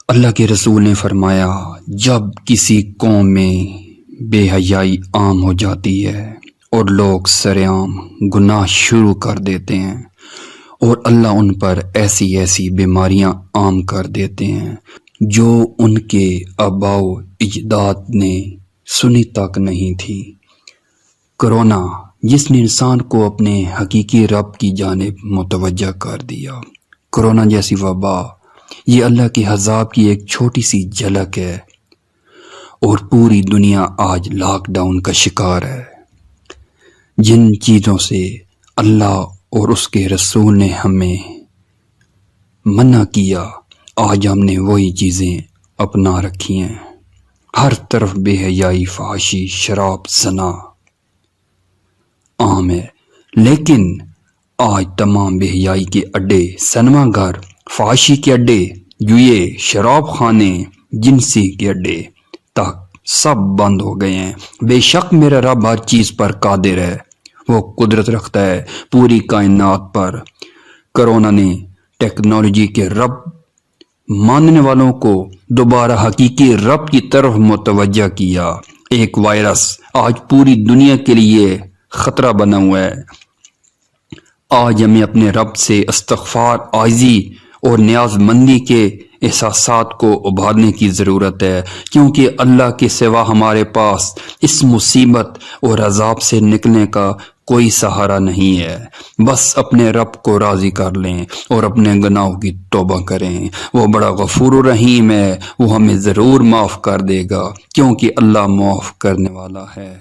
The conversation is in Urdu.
اللہ کے رسول نے فرمایا، جب کسی قوم میں بے حیائی عام ہو جاتی ہے اور لوگ سرعام گناہ شروع کر دیتے ہیں اور اللہ ان پر ایسی ایسی بیماریاں عام کر دیتے ہیں جو ان کے آباء و اجداد نے سنی تک نہیں تھی۔ کرونا جس نے انسان کو اپنے حقیقی رب کی جانب متوجہ کر دیا۔ کرونا جیسی وبا یہ اللہ کے عذاب کی ایک چھوٹی سی جھلک ہے، اور پوری دنیا آج لاک ڈاؤن کا شکار ہے۔ جن چیزوں سے اللہ اور اس کے رسول نے ہمیں منع کیا، آج ہم نے وہی چیزیں اپنا رکھی ہیں۔ ہر طرف بے حیائی، فحاشی، شراب، زنا عام ہے، لیکن آج تمام بے حیائی کے اڈے، سنیما گھر، فحاشی کے اڈے، جوئے، شراب خانے، جنسی کے اڈے تک سب بند ہو گئے ہیں۔ بے شک میرا رب ہر چیز پر قادر ہے، وہ قدرت رکھتا ہے پوری کائنات پر۔ کرونا نے ٹیکنالوجی کے رب ماننے والوں کو دوبارہ حقیقی رب کی طرف متوجہ کیا۔ ایک وائرس آج پوری دنیا کے لیے خطرہ بنا ہوا ہے۔ آج ہمیں اپنے رب سے استغفار، عاجزی اور نیاز مندی کے احساسات کو ابھارنے کی ضرورت ہے، کیونکہ اللہ کے سوا ہمارے پاس اس مصیبت اور عذاب سے نکلنے کا کوئی سہارا نہیں ہے۔ بس اپنے رب کو راضی کر لیں اور اپنے گناہوں کی توبہ کریں۔ وہ بڑا غفور و رحیم ہے، وہ ہمیں ضرور معاف کر دے گا، کیونکہ اللہ معاف کرنے والا ہے۔